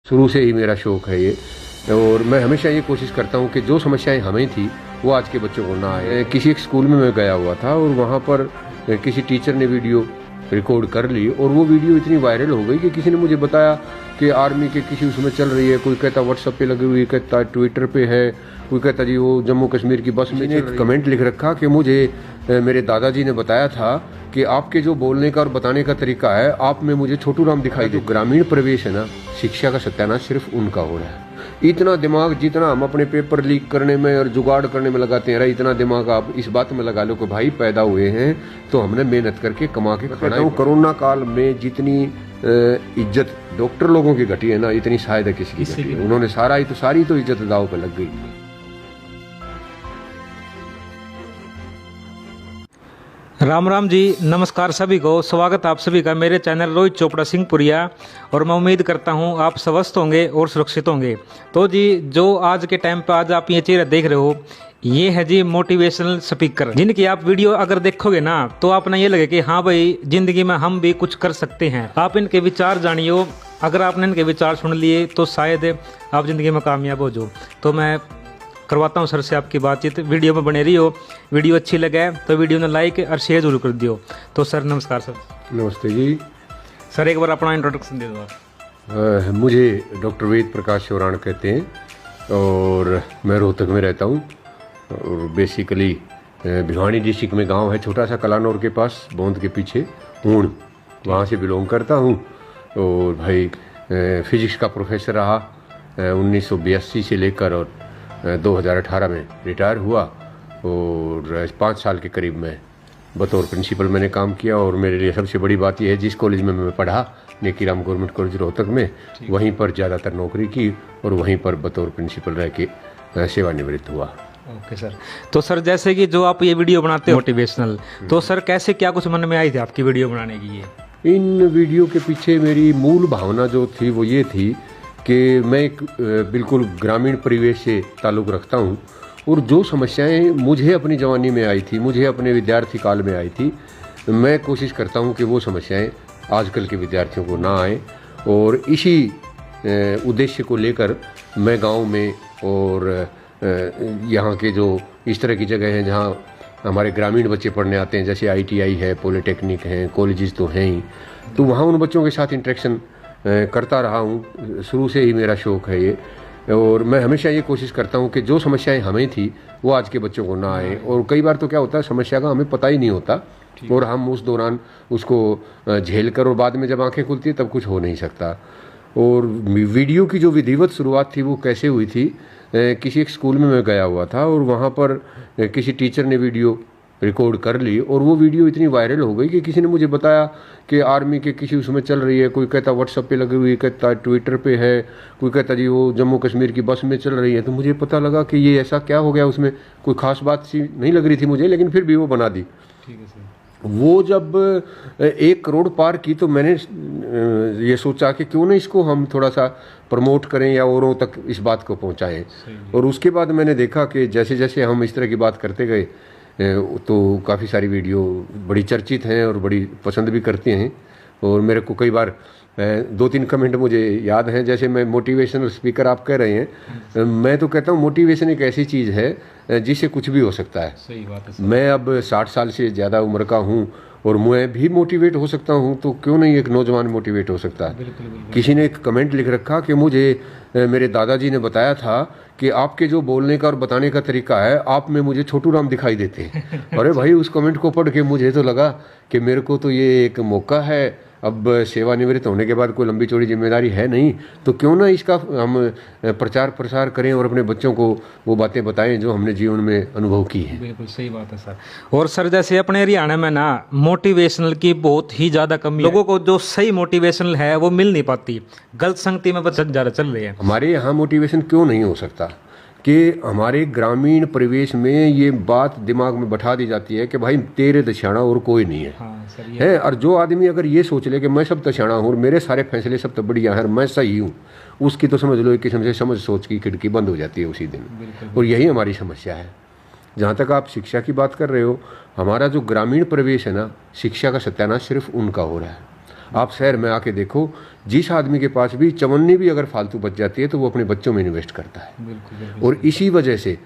शुरू से ही मेरा शौक है ये, और मैं हमेशा ये कोशिश करता हूँ कि जो समस्याएं हमें थी वो आज के बच्चों को ना आए। किसी एक स्कूल में मैं गया हुआ था और वहाँ पर किसी टीचर ने वीडियो रिकॉर्ड कर ली और वो वीडियो इतनी वायरल हो गई कि किसी ने मुझे बताया कि आर्मी के किसी उसमें चल रही है, कोई कहता व्हाट्सएप पे लगी हुई, कहता ट्विटर पे है, कोई कहता जी वो जम्मू कश्मीर की बस में। एक कमेंट लिख रखा कि मुझे मेरे दादाजी ने बताया था कि आपके जो बोलने का और बताने का तरीका है, आप में मुझे छोटू राम दिखाई दे। ग्रामीण परिवेश है ना, शिक्षा का सत्यानाश सिर्फ उनका हो रहा है। इतना दिमाग जितना हम अपने पेपर लीक करने में और जुगाड़ करने में लगाते हैं, इतना दिमाग आप इस बात में लगा लो कि भाई पैदा हुए हैं तो हमने मेहनत करके कमा के खाना है। कोरोना काल में जितनी इज्जत डॉक्टर लोगों की घटी है ना, इतनी शायद किसी की घटी है। उन्होंने सारी तो इज्जत दाव पे लग गई। राम राम जी, नमस्कार सभी को। स्वागत आप सभी का मेरे चैनल रोहित चोपड़ा सिंहपुरिया। और मैं उम्मीद करता हूं आप स्वस्थ होंगे और सुरक्षित होंगे। तो जी, जो आज के टाइम पे आज आप ये चेहरा देख रहे हो, ये है जी मोटिवेशनल स्पीकर, जिनकी आप वीडियो अगर देखोगे ना तो आपने ये लगे कि हाँ भाई, जिंदगी में हम भी कुछ कर सकते हैं। आप इनके विचार जानियो। अगर आपने इनके विचार सुन लिए तो शायद आप जिंदगी में कामयाब हो जाओ। तो मैं करवाता हूँ सर से आपकी बातचीत। वीडियो में बने रहियो। वीडियो अच्छी लगे तो वीडियो ने लाइक और शेयर जरूर कर दियो। तो सर नमस्कार। सर नमस्ते जी। सर एक बार अपना इंट्रोडक्शन दे दो आप। मुझे डॉक्टर वेद प्रकाश चौरान कहते हैं और मैं रोहतक में रहता हूँ। और बेसिकली भिवानी डिस्ट्रिक्ट में गांव है छोटा सा कलानौर के पास, बौंद के पीछे ऊण, वहाँ से बिलोंग करता हूँ। और भाई फिजिक्स का प्रोफेसर रहा 1982 से लेकर और 2018 में रिटायर हुआ। और 5 साल के करीब मैं बतौर प्रिंसिपल मैंने काम किया। और मेरे लिए सबसे बड़ी बात यह है, जिस कॉलेज में मैं पढ़ा, नेकीराम गवर्नमेंट कॉलेज रोहतक में, वहीं पर ज़्यादातर नौकरी की और वहीं पर बतौर प्रिंसिपल रह के सेवानिवृत्त हुआ। Okay sir. तो सर जैसे कि जो आप ये वीडियो बनाते हो मोटिवेशनल, तो सर कैसे क्या कुछ मन में आई थी आपकी वीडियो बनाने की? ये इन वीडियो के पीछे मेरी मूल भावना जो थी वो ये थी कि मैं एक बिल्कुल ग्रामीण परिवेश से ताल्लुक़ रखता हूँ और जो समस्याएं मुझे अपनी जवानी में आई थी, मुझे अपने विद्यार्थी काल में आई थी, मैं कोशिश करता हूँ कि वो समस्याएं आजकल के विद्यार्थियों को ना आए। और इसी उद्देश्य को लेकर मैं गांव में और यहाँ के जो इस तरह की जगह हैं जहाँ हमारे ग्रामीण बच्चे पढ़ने आते हैं, जैसे ITI है, पॉलिटेक्निक हैं, कॉलेजेस तो हैं ही, तो वहाँ उन बच्चों के साथ इंटरेक्शन करता रहा हूँ। शुरू से ही मेरा शौक है ये, और मैं हमेशा ये कोशिश करता हूँ कि जो समस्याएं हमें थी वो आज के बच्चों को ना आए। और कई बार तो क्या होता है, समस्या का हमें पता ही नहीं होता और हम उस दौरान उसको झेल कर और बाद में जब आंखें खुलती है तब कुछ हो नहीं सकता। और वीडियो की जो विधिवत शुरुआत थी वो कैसे हुई थी, किसी एक स्कूल में मैं गया हुआ था और वहाँ पर किसी टीचर ने वीडियो रिकॉर्ड कर ली और वो वीडियो इतनी वायरल हो गई कि किसी ने मुझे बताया कि आर्मी के किसी उसमें चल रही है, कोई कहता व्हाट्सएप पे लगी हुई, कहता ट्विटर पे है, कोई कहता जी वो जम्मू कश्मीर की बस में चल रही है। तो मुझे पता लगा कि ये ऐसा क्या हो गया, उसमें कोई खास बात सी नहीं लग रही थी मुझे, लेकिन फिर भी वो बना दी। ठीक है सर। वो जब 1 करोड़ पार की तो मैंने ये सोचा कि क्यों ना इसको हम थोड़ा सा प्रमोट करें या औरों तक इस बात को पहुंचाएं। और उसके बाद मैंने देखा कि जैसे जैसे हम इस तरह की बात करते गए तो काफ़ी सारी वीडियो बड़ी चर्चित हैं और बड़ी पसंद भी करते हैं। और मेरे को कई बार 2-3 कमेंट मुझे याद हैं, जैसे मैं मोटिवेशनल स्पीकर आप कह रहे हैं, मैं तो कहता हूँ मोटिवेशन एक ऐसी चीज़ है जिससे कुछ भी हो सकता है। सही बात है। मैं अब 60 साल से ज़्यादा उम्र का हूँ और मैं भी मोटिवेट हो सकता हूँ, तो क्यों नहीं एक नौजवान मोटिवेट हो सकता है। किसी ने एक कमेंट लिख रखा कि मुझे मेरे दादाजी ने बताया था कि आपके जो बोलने का और बताने का तरीका है, आप में मुझे छोटू राम दिखाई देते हैं। अरे भाई, उस कमेंट को पढ़ के मुझे तो लगा कि मेरे को तो ये एक मौका है, अब सेवानिवृत्त होने के बाद कोई लंबी चौड़ी जिम्मेदारी है नहीं, तो क्यों ना इसका हम प्रचार प्रसार करें और अपने बच्चों को वो बातें बताएं जो हमने जीवन में अनुभव की है। बिल्कुल सही बात है सर। और सर जैसे अपने हरियाणा में ना मोटिवेशनल की बहुत ही ज़्यादा कमी है। लोगों को जो सही मोटिवेशनल है वो मिल नहीं पाती, गलत संगति में बस ज़्यादा चल रही है। हमारे यहाँ मोटिवेशन क्यों नहीं हो सकता कि हमारे ग्रामीण परिवेश में ये बात दिमाग में बैठा दी जाती है कि भाई तेरे दशाना और कोई नहीं है। हाँ, है। और जो आदमी अगर ये सोच ले कि मैं सब तछाना हूँ और मेरे सारे फैसले सब तो बढ़िया हैं, मैं सही हूँ, उसकी तो समझ लो एक किस्म से समझ सोच की खिड़की बंद हो जाती है उसी दिन। और यही हमारी समस्या है। जहाँ तक आप शिक्षा की बात कर रहे हो, हमारा जो ग्रामीण परिवेश है ना, शिक्षा का सत्यानाश सिर्फ उनका हो रहा है। आप शहर में आके देखो, जिस आदमी के पास भी चवन्नी भी अगर फालतू बच जाती है तो वो अपने बच्चों में इन्वेस्ट करता है। बिल्कुल। और इसी वजह से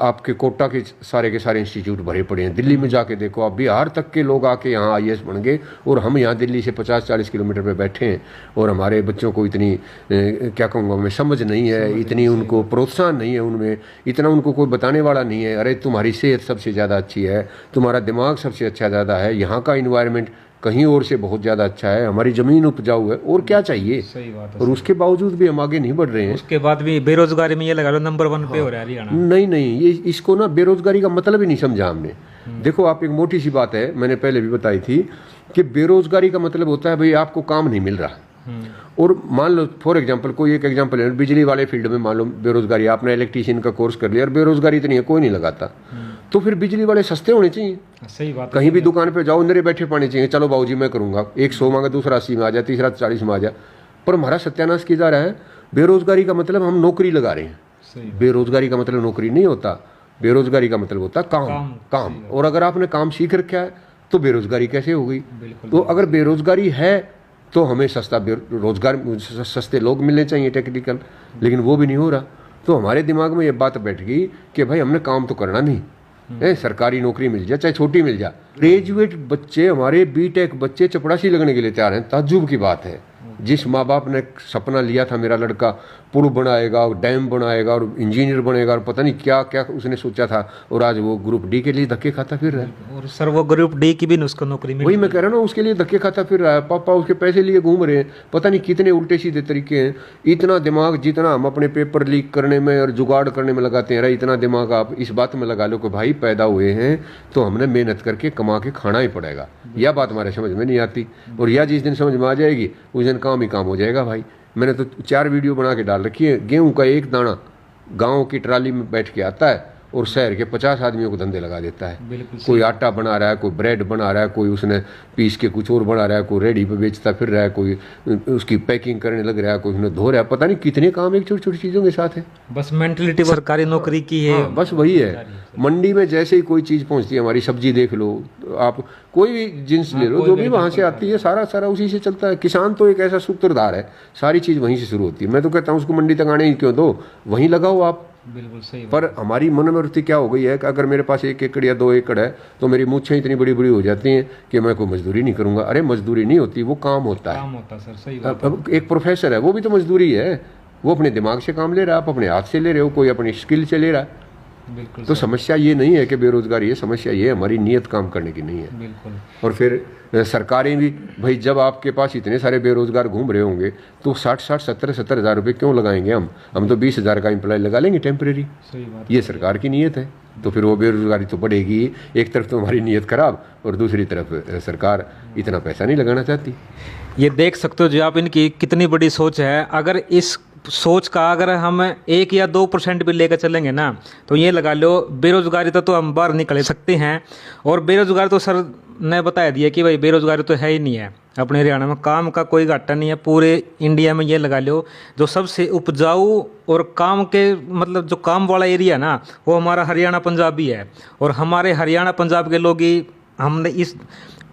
आपके कोटा के सारे इंस्टीट्यूट भरे पड़े हैं। दिल्ली में जाके देखो, आप बिहार तक के लोग आके यहाँ आईएएस बन गए, और हम यहाँ दिल्ली से 50-40 किलोमीटर पे बैठे हैं, और हमारे बच्चों को इतनी क्या कहूँगा मैं, समझ नहीं है, इतनी उनको प्रोत्साहन नहीं है उनमें, इतना उनको कोई बताने वाला नहीं है। अरे तुम्हारी सेहत सबसे ज़्यादा अच्छी है, तुम्हारा दिमाग सबसे अच्छा ज़्यादा है, यहाँ का इन्वायरमेंट कहीं और से बहुत ज़्यादा अच्छा है, हमारी ज़मीन उपजाऊ है, और क्या चाहिए। सही बात है। और उसके बावजूद भी हम आगे नहीं बढ़ रहे हैं। उसके बाद भी बेरोजगारी में ये लगा लो नंबर 1 पे हो रहा है हरियाणा। नहीं, ये इसको ना बेरोजगारी का मतलब ही नहीं समझा हमने। देखो, आप एक मोटी सी बात है, मैंने पहले भी बताई थी कि बेरोजगारी का मतलब होता है भाई आपको काम नहीं मिल रहा। और मान लो फॉर एग्जांपल, कोई एक एग्जांपल है, बिजली वाले फील्ड में मान लो बेरोजगारी, आपने इलेक्ट्रीशियन का कोर्स कर लिया और बेरोजगारी इतनी है, कोई नहीं लगाता, तो फिर बिजली वाले सस्ते होने चाहिए। सही बात। कहीं भी दुकान पे जाओ, अंदर बैठे पाने चाहिए, चलो बाबूजी मैं करूंगा, एक 100 मांगा, दूसरा 80 में आ जाए, तीसरा 40 में आ जाए। पर हमारा सत्यानाश किया जा रहा है। बेरोजगारी का मतलब हम नौकरी लगा रहे हैं। बेरोजगारी का मतलब नौकरी नहीं होता, बेरोजगारी का मतलब होता काम। और अगर आपने काम सीख रखा है तो बेरोजगारी कैसे हो गई? तो अगर बेरोजगारी है तो हमें सस्ते लोग मिलने चाहिए टेक्निकल, लेकिन वो भी नहीं हो रहा। तो हमारे दिमाग में ये बात बैठ गई कि भाई हमने काम तो करना नहीं है, सरकारी नौकरी मिल जाए चाहे छोटी मिल जाए। ग्रेजुएट बच्चे, हमारे बीटेक बच्चे चपरासी लगने के लिए तैयार हैं। ताज्जुब की बात है। जिस माँ बाप ने सपना लिया था मेरा लड़का पुल बनाएगा और डैम बनाएगा और इंजीनियर बनेगा और पता नहीं क्या क्या उसने सोचा था, और आज वो ग्रुप डी के लिए धक्के खाता फिर रहा है। और सर वो ग्रुप डी की भी उसको नौकरी मिली। वही मैं कह रहा हूँ, उसके लिए धक्के खाता फिर रहा है। पापा उसके पैसे लिए घूम रहे हैं, पता नहीं कितने उल्टे सीधे तरीके हैं। इतना दिमाग जितना हम अपने पेपर लीक करने में और जुगाड़ करने में लगाते हैं, इतना दिमाग आप इस बात में लगा लो कि भाई पैदा हुए हैं तो हमने मेहनत करके कमा के खाना ही पड़ेगा। यह बात हमारे समझ में नहीं आती, और यह जिस दिन समझ में आ जाएगी उस दिन काम ही काम हो जाएगा भाई। मैंने तो 4 वीडियो बना के डाल रखी है। गेहूं का एक दाना गांव की ट्राली में बैठ के आता है और शहर के 50 आदमियों को धंधे लगा देता है। कोई आटा बना रहा है, कोई ब्रेड बना रहा है, कोई उसने पीस के कुछ और बना रहा है, कोई रेडी पे बेचता फिर रहा है, कोई उसकी पैकिंग करने लग रहा है, कोई उसने धो रहा है। पता नहीं कितने काम एक छोटी छोटी चीज़ों के साथ है। बस मेंटलिटी सरकारी नौकरी की है। हाँ, बस वही है। मंडी में जैसे ही कोई चीज़ पहुंचती है, हमारी सब्जी देख लो, आप कोई भी जिन्स ले लो, जो भी वहाँ से आती है सारा उसी से चलता है। किसान तो एक ऐसा सूत्रधार है, सारी चीज़ वहीं से शुरू होती है। मैं तो कहता हूँ उसको मंडी तक आने ही क्यों दो, वहीं लगाओ आप। बिल्कुल सही। पर हमारी मनोवृत्ति क्या हो गई है कि अगर मेरे पास 1 एकड़ या 2 एकड़ है तो मेरी मूछें इतनी बड़ी बड़ी हो जाती हैं कि मैं कोई मजदूरी नहीं करूंगा। अरे मजदूरी नहीं होती, वो काम होता है। काम होता सर, सही बात। अब एक प्रोफेसर है, वो भी तो मजदूरी है। वो अपने दिमाग से काम ले रहा है, आप अपने हाथ से ले रहे हो, कोई अपनी स्किल से ले रहा है। बिल्कुल। तो समस्या ये नहीं है कि बेरोजगारी है, समस्या ये है हमारी नीयत काम करने की नहीं है। बिल्कुल। और फिर सरकारें भी भाई, जब आपके पास इतने सारे बेरोजगार घूम रहे होंगे तो 60-60, 70-70 हज़ार रुपये क्यों लगाएंगे हम तो 20,000 का एम्प्लॉय लगा लेंगे टेम्प्रेरी। सही बात। ये सरकार की नीयत है, तो फिर वो बेरोजगारी तो बढ़ेगी। एक तरफ तो हमारी नीयत खराब और दूसरी तरफ सरकार इतना पैसा नहीं लगाना चाहती। ये देख सकते हो जी आप, इनकी कितनी बड़ी सोच है। अगर इस सोच का अगर हम 1 या 2% भी लेकर चलेंगे ना, तो ये लगा लो बेरोजगारी तो हम बाहर निकल सकते हैं। और बेरोजगारी तो सर ने बता दिया कि भाई बेरोजगारी तो है ही नहीं है अपने हरियाणा में, काम का कोई घाटा नहीं है। पूरे इंडिया में ये लगा लो जो सबसे उपजाऊ और काम के मतलब जो काम वाला एरिया ना, वो हमारा हरियाणा पंजाब ही है। और हमारे हरियाणा पंजाब के लोग ही हमने इस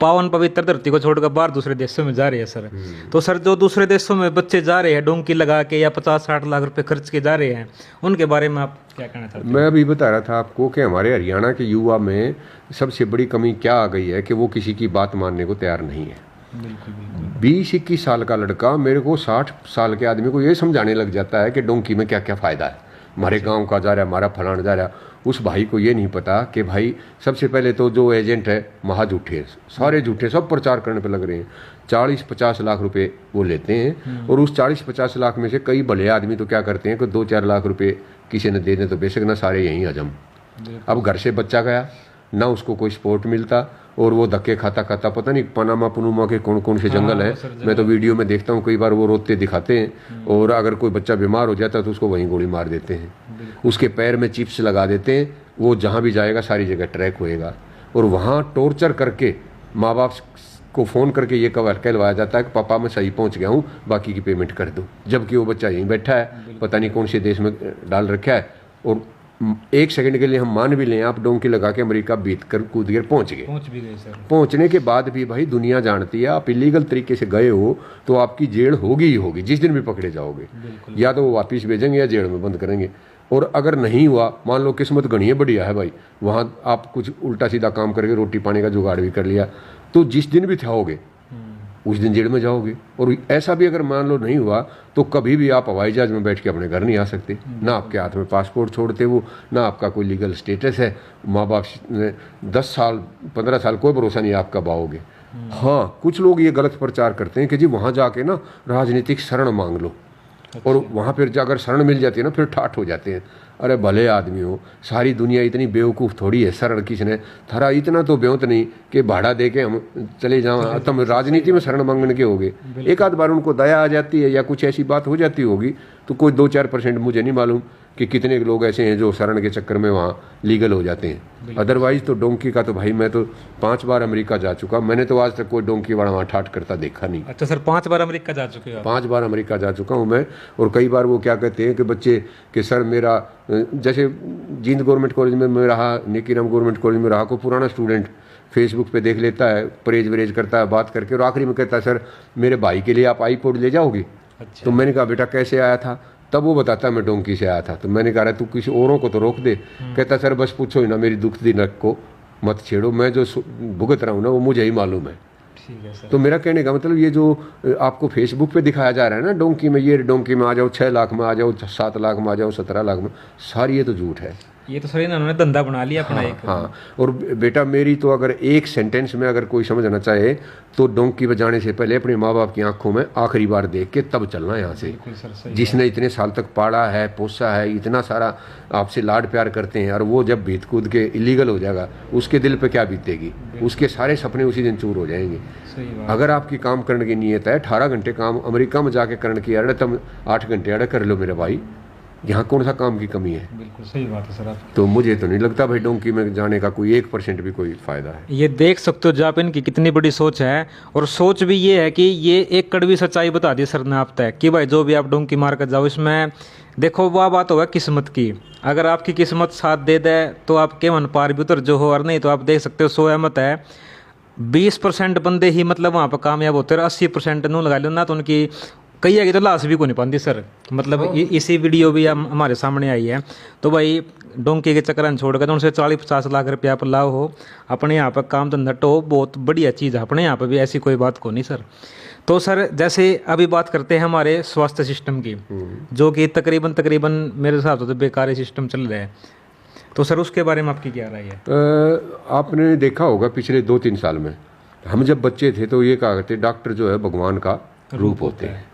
पावन पवित्र धरती को छोड़कर बाहर दूसरे देशों में जा रहे हैं सर। तो सर जो दूसरे देशों में बच्चे जा रहे हैं डोंकी लगा के या 50-60 लाख रुपए खर्च के जा रहे हैं, उनके बारे में आप क्या कहना चाहते हैं? मैं अभी बता रहा था आपको कि हमारे हरियाणा के युवा में सबसे बड़ी कमी क्या आ गई है कि वो किसी की बात मानने को तैयार नहीं है। बिल्कुल बिल्कुल। 20-21 साल का लड़का मेरे को 60 साल के आदमी को ये समझाने लग जाता है कि डोंकी में क्या क्या फ़ायदा है, हमारे गांव का जा रहा है, हमारा फलाना जा रहा है। उस भाई को ये नहीं पता कि भाई सबसे पहले तो जो एजेंट है महा झूठे, सारे झूठे, सब प्रचार करने पे लग रहे हैं। 40-50 लाख रुपए वो लेते हैं, और उस 40-50 लाख में से कई भले आदमी तो क्या करते हैं कि 2-4 लाख रुपए किसी ने दे दें तो बेशक ना सारे यहीं हजम। अब घर से बच्चा गया ना, उसको कोई सपोर्ट मिलता, और वो धक्के खाता खाता पता नहीं पनामा पनुमा के कौन कौन से जंगल है। मैं तो वीडियो में देखता हूँ कई बार वो रोते दिखाते हैं, और अगर कोई बच्चा बीमार हो जाता है तो उसको वहीं गोली मार देते हैं, उसके पैर में चिप्स लगा देते हैं, वो जहाँ भी जाएगा सारी जगह ट्रैक होएगा। और वहाँ टॉर्चर करके माँ बाप को फ़ोन करके ये कहलवाया जाता है कि पापा मैं सही पहुँच गया हूँ, बाकी की पेमेंट कर दो, जबकि वो बच्चा यहीं बैठा है, पता नहीं कौन से देश में डाल रखा है, और 1 सेकंड के लिए हम मान भी लें आप डोंकी लगा के अमेरिका बीत कर कूद कर पहुंच गए, पहुंच भी गए सर। पहुंचने के बाद भी भाई दुनिया जानती है आप इलीगल तरीके से गए हो तो आपकी जेल होगी ही होगी जिस दिन भी पकड़े जाओगे। या तो वो वापिस भेजेंगे या जेल में बंद करेंगे। और अगर नहीं हुआ, मान लो किस्मत गणी है बढ़िया है भाई, वहाँ आप कुछ उल्टा सीधा काम करके रोटी पानी का जुगाड़ भी कर लिया, तो जिस दिन भी थाओगे उस दिन जेल में जाओगे। और ऐसा भी अगर मान लो नहीं हुआ तो कभी भी आप हवाई जहाज में बैठ के अपने घर नहीं आ सकते, ना आपके हाथ में पासपोर्ट छोड़ते वो, ना आपका कोई लीगल स्टेटस है, माँ बाप ने 10 साल 15 साल कोई भरोसा नहीं आप कब आओगे। हाँ, कुछ लोग ये गलत प्रचार करते हैं कि जी वहाँ जाके ना राजनीतिक शरण मांग लो, और वहाँ फिर अगर शरण मिल जाती है ना फिर ठाठ हो जाते हैं। अरे भले आदमी हो, सारी दुनिया इतनी बेवकूफ़ थोड़ी है, शरण किसने थारा इतना तो बेवत नहीं कि भाड़ा दे के हम चले जाओ, तुम राजनीति में शरण मांगने के होगे। एक आध बार उनको दया आ जाती है या कुछ ऐसी बात हो जाती होगी तो कोई 2-4% मुझे नहीं मालूम कि कितने लोग ऐसे हैं जो शरण के चक्कर में वहाँ लीगल हो जाते हैं। अदरवाइज तो डोंकी का तो भाई मैं तो 5 बार अमेरिका जा चुका, मैंने तो आज तक कोई डोंकी वाला वहाँ ठाठ करता देखा नहीं। अच्छा सर, 5 बार अमेरिका जा चुके हो? 5 बार अमेरिका जा चुका हूँ मैं। और कई बार वो क्या कहते हैं कि बच्चे कि सर मेरा, जैसे जींद गवर्नमेंट कॉलेज में मैं रहा, निकीराम गवर्नमेंट कॉलेज में रहा, कोई पुराना स्टूडेंट फेसबुक पे देख लेता है, परहेज वरेज करता है बात करके, और आखिरी में कहता है सर मेरे भाई के लिए आप आईपॉड ले जाओगे। अच्छा। तो मैंने कहा बेटा कैसे आया था, तब वो बताता मैं डोंकी से आया था। तो मैंने कहा तू किसी औरों को तो रोक दे। कहता सर बस पूछो ही ना, मेरी दुख दी नक को मत छेड़ो, मैं जो भुगत रहा हूँ ना वो मुझे ही मालूम है। ठीक है सर। तो मेरा कहने का मतलब ये जो आपको फेसबुक पे दिखाया जा रहा है ना डोंकी में, ये डोंकी में आ जाओ 6 लाख में आ जाओ, 7 लाख में आ जाओ, 17 लाख में, सारी ये तो झूठ है। ये तो सर इन्होंने धंधा बना लिया अपना। हाँ, एक हाँ। और बेटा मेरी तो अगर एक सेंटेंस में अगर कोई समझना चाहे तो डोंकी पे जाने से पहले अपने माँ बाप की आंखों में आखिरी बार देख के तब चलना यहाँ से। सर सही। जिसने इतने साल तक पाला है, पोसा है, इतना सारा आपसे लाड प्यार करते हैं, और वो जब भीत कूद के इलीगल हो जाएगा उसके दिल पे क्या बीतेगी, उसके सारे सपने उसी दिन चूर हो जाएंगे। सही बात। अगर आपकी काम करने की नीयत है, 18 घंटे काम अमेरिका में जाके करने की, अरे तुम 8 घंटे अरे कर लो मेरे भाई, यहाँ कौन सा काम की कमी है। बिल्कुल सही बात है सर आप। तो मुझे तो नहीं लगता भाई डोंकी में जाने का कोई 1% भी कोई फायदा है। ये देख सकते हो जापान की कितनी बड़ी सोच है, और सोच भी ये है कि ये एक कड़वी सच्चाई बता दी सर ने आप तय कि भाई जो भी आप डोंकी मार कर जाओ, इसमें देखो वह बात होगा किस्मत की। अगर आपकी किस्मत साथ दे दे तो आप केवल पार भी उतर जो हो, और नहीं तो आप देख सकते हो 100 अहमत है 20% बंदे ही मतलब वहाँ पर कामयाब होते हैं, 80% नू लगा लो ना तो उनकी कई आगे तो लाश भी को नहीं पाती सर। मतलब इसी वीडियो भी हमारे सामने आई है। तो भाई डोंकी के चक्कर छोड़ कर तो उनसे 40-50 लाख रुपया पर लाभ हो, अपने यहाँ पर काम धंधा तो बहुत बढ़िया चीज़ है, अपने यहाँ पर भी ऐसी कोई बात को नहीं सर। तो सर जैसे अभी बात करते हैं हमारे स्वास्थ्य सिस्टम की, जो कि तकरीबन मेरे हिसाब से तो बेकार सिस्टम चल रहा है, तो सर उसके बारे में आपकी क्या राय है? आपने देखा होगा पिछले 2-3 साल में हम जब बच्चे थे तो ये कहा करते डॉक्टर जो है भगवान का रूप होते हैं।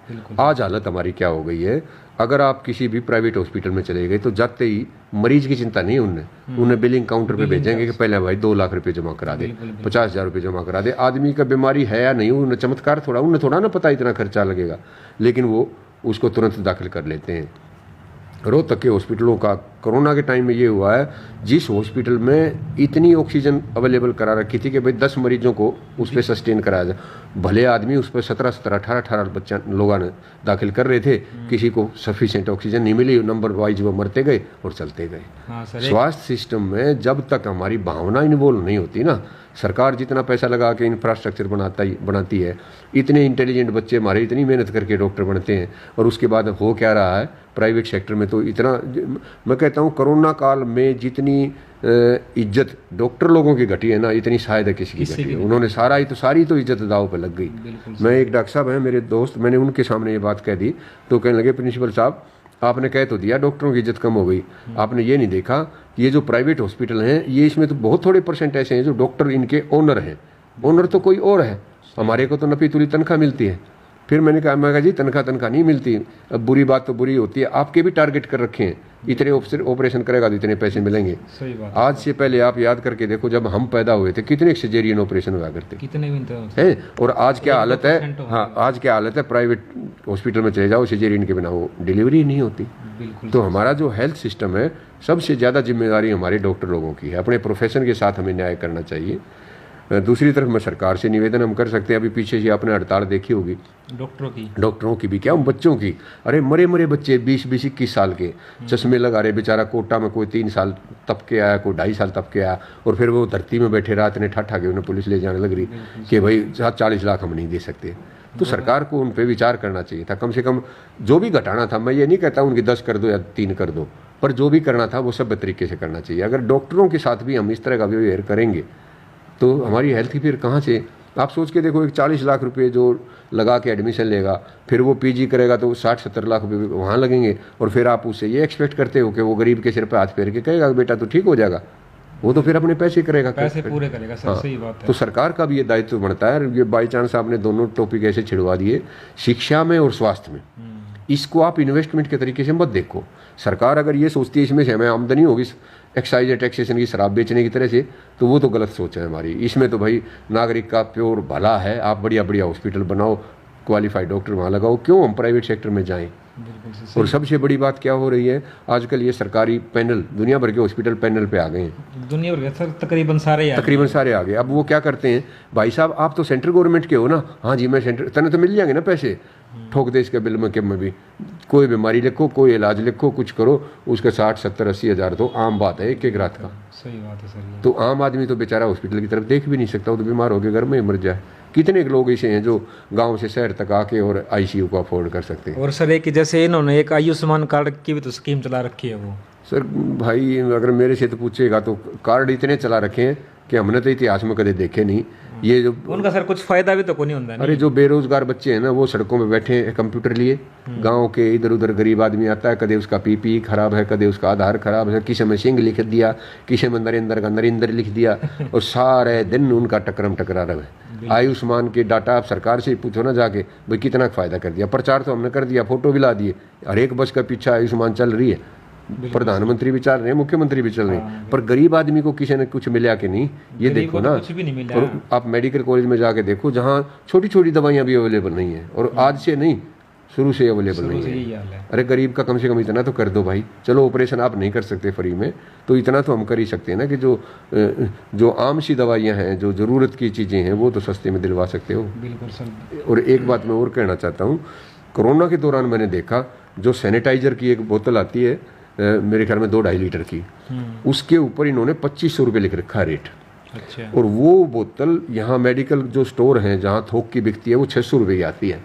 आज हालत हमारी क्या हो गई है, अगर आप किसी भी प्राइवेट हॉस्पिटल में चले गए तो जाते ही मरीज की चिंता नहीं, उन्हें बिलिंग काउंटर पे भेजेंगे कि पहले भाई 2 लाख रुपए जमा करा दे, 50,000 रुपये जमा करा दे। आदमी का बीमारी है या नहीं, उन्हें चमत्कार थोड़ा, उन्हें थोड़ा ना पता इतना खर्चा लगेगा, लेकिन वो उसको तुरंत दाखिल कर लेते हैं। रोहतक के हॉस्पिटलों का कोरोना के टाइम में ये हुआ है, जिस हॉस्पिटल में इतनी ऑक्सीजन अवेलेबल करा रखी थी कि भाई 10 मरीजों को उस पर सस्टेन कराया जाए, भले आदमी उस पर 17-17 18-18 बच्चा लोगों ने दाखिल कर रहे थे, किसी को सफिशिएंट ऑक्सीजन नहीं मिली, नंबर वाइज वो मरते गए और चलते गए। स्वास्थ्य सिस्टम में जब तक हमारी भावना इन्वॉल्व नहीं होती ना, सरकार जितना पैसा लगा के इंफ्रास्ट्रक्चर बनाती है, इतने इंटेलिजेंट बच्चे हमारे इतनी मेहनत करके डॉक्टर बनते हैं, और उसके बाद हो क्या रहा है प्राइवेट सेक्टर में। तो इतना मैं कहता हूँ कोरोना काल में जितनी इज्जत डॉक्टर लोगों की घटी है ना, इतनी शायद है किसी की घटी है। उन्होंने सारी तो इज्जत दाव पे लग गई। मैं एक डॉक्टर साहब हैं मेरे दोस्त, मैंने उनके सामने ये बात कह दी तो कहने लगे प्रिंसिपल साहब आपने कह तो दिया डॉक्टरों की इज्जत कम हो गई, आपने ये नहीं देखा कि ये जो प्राइवेट हॉस्पिटल हैं ये इसमें तो बहुत थोड़े % ऐसे हैं जो डॉक्टर इनके ओनर हैं। ओनर तो कोई और है, हमारे को तो नपी तुली तनख्वाह मिलती है। फिर मैंने कहा जी तनख्वाह नहीं मिलती, अब बुरी बात तो बुरी होती है, आपके भी टारगेट कर रखे हैं, इतने ऑपरेशन करेगा तो इतने पैसे मिलेंगे। सही बात। आज से पहले आप याद करके देखो जब हम पैदा हुए थे कितने सिजेरियन ऑपरेशन हुआ करते, कितने हैं, और आज क्या हालत है। हाँ, आज क्या हालत है, प्राइवेट हॉस्पिटल में चले जाओ सिजेरियन के बिना वो डिलीवरी नहीं होती। तो हमारा जो हेल्थ सिस्टम है सबसे ज़्यादा जिम्मेदारी हमारे डॉक्टर लोगों की है, अपने प्रोफेशन के साथ हमें न्याय करना चाहिए। दूसरी तरफ मैं सरकार से निवेदन हम कर सकते हैं, अभी पीछे से आपने हड़ताल देखी होगी डॉक्टरों की भी, क्या उन बच्चों की, अरे मरे मरे बच्चे 20-20, 21 साल के चश्मे लगा रहे, बेचारा कोटा में कोई 3 साल तप के आया, कोई 2.5 साल तप के आया, और फिर वो धरती में बैठे रात ने ठा के उन्हें पुलिस ले जाने लग रही कि भाई 40 लाख हम नहीं दे सकते। तो सरकार को उन पर विचार करना चाहिए था, कम से कम जो भी घटाना था, मैं ये नहीं कहता उनकी 10 कर दो या 3 कर दो, पर जो भी करना था वो सभ्य तरीके से करना चाहिए। अगर डॉक्टरों के साथ भी हम इस तरह का व्यवहार करेंगे तो हमारी हेल्थ फिर कहाँ से, आप सोच के देखो, एक 40 लाख रुपए जो लगा के एडमिशन लेगा, फिर वो पीजी करेगा तो 60-70 लाख रुपए वहाँ लगेंगे, और फिर आप उससे ये एक्सपेक्ट करते हो कि वो गरीब के सिर पर हाथ फेर के कहेगा बेटा तो ठीक हो जाएगा, वो तो फिर अपने पैसे करेगा, पैसे पूरे करेगा सर। हाँ, सही बात है। तो सरकार का भी ये दायित्व बनता है। ये बाई चांस आपने दोनों टॉपिक ऐसे छिड़वा दिए, शिक्षा में और स्वास्थ्य में, इसको आप इन्वेस्टमेंट के तरीके से मत देखो। सरकार अगर ये सोचती है इसमें से हमें आमदनी होगी एक्साइज या टैक्सेशन की, शराब बेचने की तरह से, तो वो तो गलत सोच है हमारी। इसमें तो भाई नागरिक का प्योर भला है, आप बढ़िया बढ़िया हॉस्पिटल बनाओ, क्वालिफाइड डॉक्टर वहाँ लगाओ, क्यों हम प्राइवेट सेक्टर में जाएं। और सबसे बड़ी बात क्या हो रही है आजकल, ये सरकारी पैनल, दुनिया भर के हॉस्पिटल पैनल पे आ गए हैं, दुनिया भर के सर तकरीबन सारे आ गए। अब वो क्या करते हैं, भाई साहब आप तो सेंट्रल गवर्नमेंट के हो ना, हाँ जी मैं सेंट्रल, तने तो मिल जाएंगे ना पैसे, ठोक दे इसके बिल में के में भी, कोई बीमारी लिखो, कोई इलाज लिखो, कुछ करो, उसके 60-70-80 हज़ार तो आम बात है एक रात का। सही बात है सर। तो आम आदमी तो बेचारा हॉस्पिटल की तरफ देख भी नहीं सकता, वो तो बीमार होकर घर में ही मर जाए। कितने लोग ऐसे हैं जो गांव से शहर तक आके और आईसीयू को अफोर्ड कर सकते हैं। और सर एक जैसे इन्होंने एक आयुष्मान कार्ड की भी तो स्कीम चला रखी है वो। सर भाई अगर मेरे से तो पूछेगा तो कार्ड इतने चला रखे हैं कि हमने तो इतिहास में कभी देखे नहीं। ये जो उनका सर कुछ फायदा भी तो कोई नहीं होता है। अरे जो बेरोजगार बच्चे हैं ना, वो सड़कों पे बैठे हैं कंप्यूटर लिए, गांव के इधर उधर गरीब आदमी आता है, कदे उसका पीपी खराब है, कदे उसका आधार खराब है, किसी में सिंह लिख दिया, किसी में नरेंद्र का नरेंद्र लिख दिया, और सारे दिन उनका टकरम टकरा रहा है। आयुष्मान के डाटा आप सरकार से पूछो ना जाके, भाई कितना फायदा कर दिया, प्रचार तो हमने कर दिया, फोटो भी ला दिए, हर एक बस का पीछा आयुष्मान चल रही है, प्रधानमंत्री भी चल रहे हैं, मुख्यमंत्री भी चल रहे हैं, पर गरीब आदमी को किसी ने कुछ मिला कि नहीं, ये देखो ना। कुछ भी नहीं मिला। और आप मेडिकल कॉलेज में जाके देखो, जहाँ छोटी छोटी दवाइयाँ भी अवेलेबल नहीं है, और आज से नहीं शुरू से अवेलेबल नहीं है। अरे गरीब का कम से कम इतना तो कर दो भाई, चलो ऑपरेशन आप नहीं कर सकते फ्री में, तो इतना तो हम कर ही सकते हैं ना कि जो आम सी दवाइयाँ हैं, जो ज़रूरत की चीज़ें हैं, वो तो सस्ते में दिलवा सकते हो। बिल्कुल सर। और एक बात मैं और कहना चाहता हूँ, कोरोना के दौरान मैंने देखा जो सैनिटाइजर की एक बोतल आती है, मेरे ख्याल में 2-2.5 लीटर की, उसके ऊपर इन्होंने 2500 रुपये लिख रखा है रेट। अच्छा। और वो बोतल यहाँ मेडिकल जो स्टोर हैं जहाँ थोक की बिकती है वो 600 रुपये की आती है,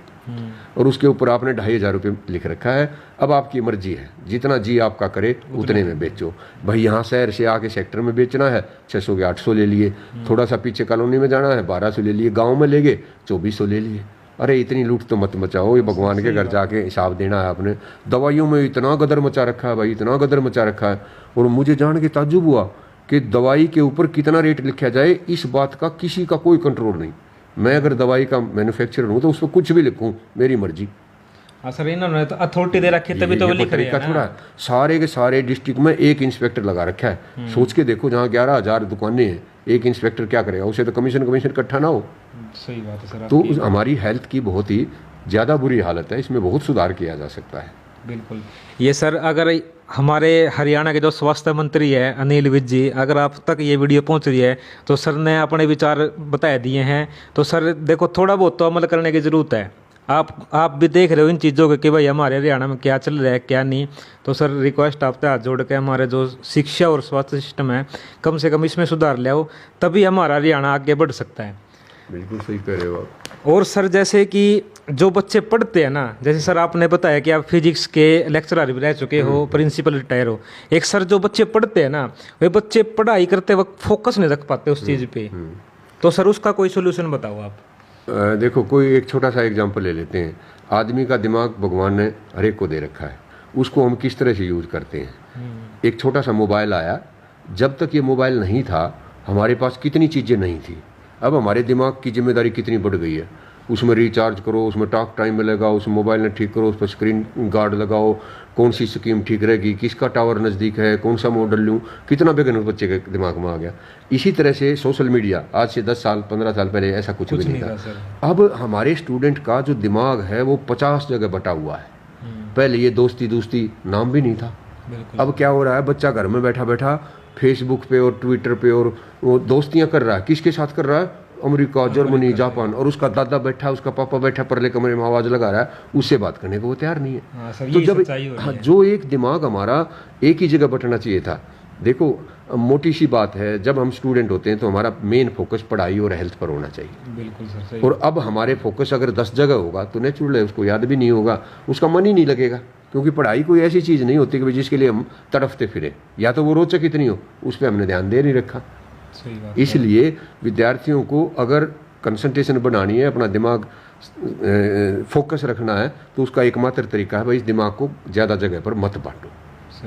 और उसके ऊपर आपने 2500 रुपये लिख रखा है। अब आपकी मर्जी है, जितना जी आपका करे उतने में बेचो। भाई यहाँ शहर से आके सेक्टर में बेचना है 600 के 800 ले लिए, थोड़ा सा पीछे कॉलोनी में जाना है 1200 ले लिए, गाँव में ले गए 2400 ले लिए। अरे इतनी लूट तो मत मचाओ, ये भगवान के घर जाके हिसाब देना है आपने। दवाइयों में इतना गदर मचा रखा है भाई, इतना गदर मचा रखा है, और मुझे जान के ताज्जुब हुआ कि दवाई के ऊपर कितना रेट लिखा जाए, इस बात का किसी का कोई कंट्रोल नहीं। मैं अगर दवाई का मैन्युफैक्चरर हूँ तो उस पर कुछ भी लिखूँ, मेरी मर्जी। सर इन्होंने तो अथॉरिटी दे रखी है, तभी तो वो लिख रहे हैं ना। थोड़ा सारे के सारे डिस्ट्रिक्ट में एक इंस्पेक्टर लगा रखा है। सोच के देखो, जहाँ 11,000 दुकानें हैं, एक इंस्पेक्टर क्या करेगा, उसे तो कमीशन इकट्ठा ना हो। सही बात है सर। तो हमारी हेल्थ की बहुत ही ज़्यादा बुरी हालत है, इसमें बहुत सुधार किया जा सकता है। बिल्कुल। ये सर अगर हमारे हरियाणा के जो स्वास्थ्य मंत्री है अनिल विज जी, अगर आप तक ये वीडियो पहुंच रही है तो सर ने अपने विचार बता दिए हैं। तो सर देखो, थोड़ा बहुत तो अमल करने की ज़रूरत है। आप भी देख रहे हो इन चीज़ों के कि भाई हमारे हरियाणा में क्या चल रहा है क्या नहीं। तो सर रिक्वेस्ट आपसे हाथ जोड़ के हमारे जो शिक्षा और स्वास्थ्य सिस्टम है, कम से कम इसमें सुधार ले आओ, तभी हमारा हरियाणा आगे बढ़ सकता है। बिल्कुल सही कह रहे हो आप। और सर जैसे कि जो बच्चे पढ़ते हैं ना, जैसे सर आपने बताया कि आप फिजिक्स के लेक्चरर भी रह चुके हो, प्रिंसिपल रिटायर हो। एक सर जो बच्चे पढ़ते हैं ना, वे बच्चे पढ़ाई करते वक्त फोकस नहीं रख पाते उस चीज़ पे, तो सर उसका कोई सोल्यूशन बताओ आप। देखो, कोई एक छोटा सा एग्जांपल ले लेते हैं। आदमी का दिमाग भगवान ने हर एक को दे रखा है, उसको हम किस तरह से यूज़ करते हैं। एक छोटा सा मोबाइल आया, जब तक ये मोबाइल नहीं था हमारे पास कितनी चीज़ें नहीं थी। अब हमारे दिमाग की जिम्मेदारी कितनी बढ़ गई है, उसमें रिचार्ज करो, उसमें टॉक टाइम लगाओ, उस मोबाइल ने ठीक करो, उस पर स्क्रीन गार्ड लगाओ, कौन सी स्कीम ठीक रहेगी, किसका टावर नज़दीक है, कौन सा मॉडल लूँ, कितना बेगन बच्चे के दिमाग में आ गया। इसी तरह से सोशल मीडिया आज से 10 साल 15 साल पहले ऐसा कुछ भी नहीं था। अब हमारे स्टूडेंट का जो दिमाग है वो 50 जगह बटा हुआ है। पहले ये दोस्ती नाम भी नहीं था। अब क्या हो रहा है, बच्चा घर में बैठा बैठा फेसबुक पे और ट्विटर पे और वो दोस्तियां कर रहा है, किसके साथ कर रहा है? अमेरिका, जर्मनी, जापान, और उसका दादा बैठा, उसका पापा बैठा परले कमरे में आवाज़ लगा रहा है, उससे बात करने को वो तैयार नहीं है। हाँ सर, तो ये जब सच्चाई हो रही है। जो एक दिमाग हमारा एक ही जगह बटना चाहिए था। देखो मोटी सी बात है, जब हम स्टूडेंट होते हैं तो हमारा मेन फोकस पढ़ाई और हेल्थ पर होना चाहिए। बिल्कुल सर, सही। और अब हमारे फोकस अगर 10 जगह होगा तो नेचुरल है उसको याद भी नहीं होगा, उसका मन ही नहीं लगेगा, क्योंकि पढ़ाई कोई ऐसी चीज़ नहीं होती कि जिसके लिए हम तड़फते फिरें, या तो वो रोचक इतनी हो, उस पर हमने ध्यान दे नहीं रखा। सही बात। इसलिए विद्यार्थियों को अगर कंसंट्रेशन बनानी है, अपना दिमाग फोकस रखना है, तो उसका एकमात्र तरीका है भाई इस दिमाग को ज़्यादा जगह पर मत बांटो।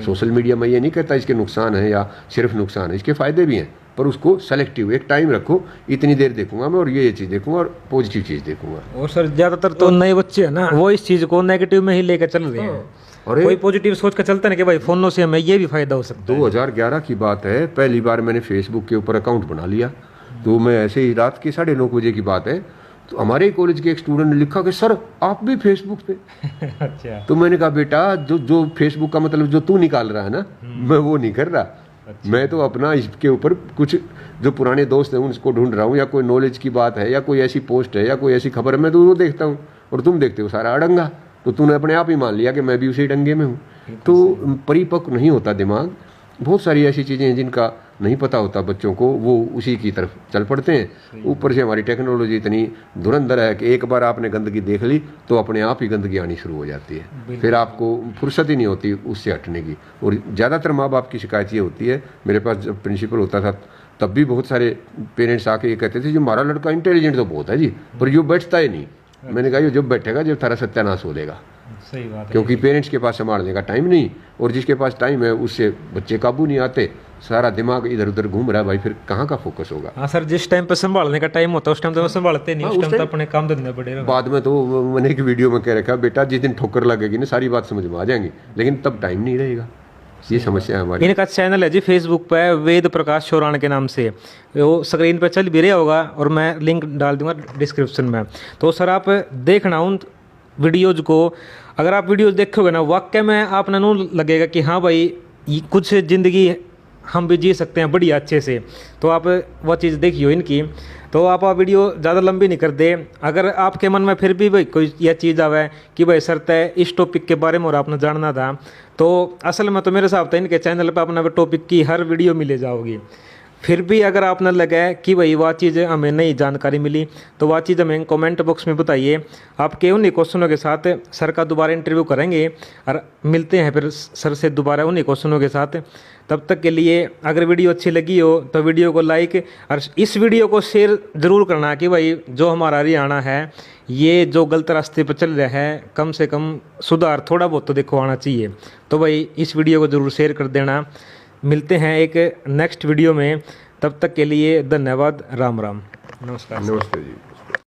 सोशल मीडिया में ये नहीं कहता इसके नुकसान है या सिर्फ नुकसान है, इसके फ़ायदे भी हैं, पर उसको सेलेक्टिव एक टाइम रखो, इतनी देर देखूंगा मैं और ये चीज़ देखूंगा और पॉजिटिव चीज़ देखूंगा। और सर ज़्यादातर तो नए बच्चे हैं ना, वो इस चीज़ को नेगेटिव में ही लेकर चल रहे हैं। और कोई पॉजिटिव सोच कर चलता नहीं कि भाई फोनों से हमें ये भी फायदा हो सकता है। 2011 की बात है, पहली बार मैंने फेसबुक के ऊपर अकाउंट बना लिया, तो मैं ऐसे ही रात के 9:30 बजे की बात है, तो हमारे कॉलेज के एक स्टूडेंट ने लिखा कि सर आप भी फेसबुक पे। अच्छा। तो मैंने कहा बेटा जो फेसबुक का मतलब जो तू निकाल रहा है ना, मैं वो नहीं कर रहा। मैं तो अपना इसके ऊपर कुछ जो पुराने दोस्त हैं उनको ढूंढ रहा हूँ, या कोई नॉलेज की बात है, या कोई ऐसी पोस्ट है, या कोई ऐसी खबर है, मैं तो वो देखता हूँ। और तुम देखते हो सारा अड़ंगा, तो तूने अपने आप ही मान लिया कि मैं भी उसी डंगे में हूँ। तो परिपक्व नहीं होता दिमाग। बहुत सारी ऐसी चीज़ें हैं जिनका नहीं पता होता बच्चों को, वो उसी की तरफ चल पड़ते हैं। ऊपर से हमारी टेक्नोलॉजी इतनी धुरंधर है कि एक बार आपने गंदगी देख ली तो अपने आप ही गंदगी आनी शुरू हो जाती है, फिर आपको फुर्सत ही नहीं होती उससे हटने की। और ज़्यादातर माँ बाप की शिकायत ये होती है, मेरे पास जब प्रिंसिपल होता था तब भी बहुत सारे पेरेंट्स आके ये कहते थे, जो हमारा लड़का इंटेलिजेंट तो बहुत है जी, पर जो बैठता ही नहीं। मैंने कहा ये जब बैठेगा जब थारा सत्यानाश हो जाएगा। सही बात है। क्योंकि पेरेंट्स के पास संभालने का टाइम नहीं, और जिसके पास टाइम है उससे बच्चे काबू नहीं आते, सारा दिमाग इधर उधर घूम रहा है भाई, फिर कहाँ का फोकस होगा। हाँ सर, जिस टाइम पे संभालने का टाइम होता है उस टाइम तो वो संभालते नहीं, उस टाइम तो अपने काम धंधे पड़े रहो। बाद में तो मैंने एक वीडियो में कह रखा, बेटा जिस दिन ठोकर लगेगी ना सारी बात समझ में आ जाएंगी, लेकिन तब टाइम नहीं रहेगा। ये समस्या है हमारी। इनका चैनल है जी फेसबुक पे, वेद प्रकाश चौरान के नाम से, वो स्क्रीन पे चल भी रहा होगा और मैं लिंक डाल दूंगा डिस्क्रिप्शन में। तो सर आप देखना उन वीडियोज़ को, अगर आप वीडियोज़ देखोगे ना वाकई में आपने नू लगेगा कि हाँ भाई ये कुछ ज़िंदगी हम भी जी सकते हैं बढ़िया अच्छे से। तो आप वो चीज़ देखियो इनकी। तो आप वीडियो ज़्यादा लंबी नहीं कर दे। अगर आपके मन में फिर भी भाई कोई यह चीज़ आवे कि भाई सर तय इस टॉपिक के बारे में और आपने जानना था, तो असल में तो मेरे हिसाब से इनके चैनल पर अपना टॉपिक की हर वीडियो मिले जाओगी। फिर भी अगर आपने लगा कि भाई वह चीज़ हमें नई जानकारी मिली तो वह चीज़ हमें कमेंट बॉक्स में बताइए। आपके उन्हीं क्वेश्चनों के साथ सर का दोबारा इंटरव्यू करेंगे और मिलते हैं फिर सर से दोबारा उन्हीं क्वेश्चनों के साथ। तब तक के लिए अगर वीडियो अच्छी लगी हो तो वीडियो को लाइक और इस वीडियो को शेयर ज़रूर करना कि भाई जो हमारा हरियाणा है ये जो गलत रास्ते पर चल रहा है, कम से कम सुधार थोड़ा बहुत तो देखो आना चाहिए। तो भाई इस वीडियो को ज़रूर शेयर कर देना। मिलते हैं एक नेक्स्ट वीडियो में, तब तक के लिए धन्यवाद। राम राम, नमस्कार। नमस्ते जी।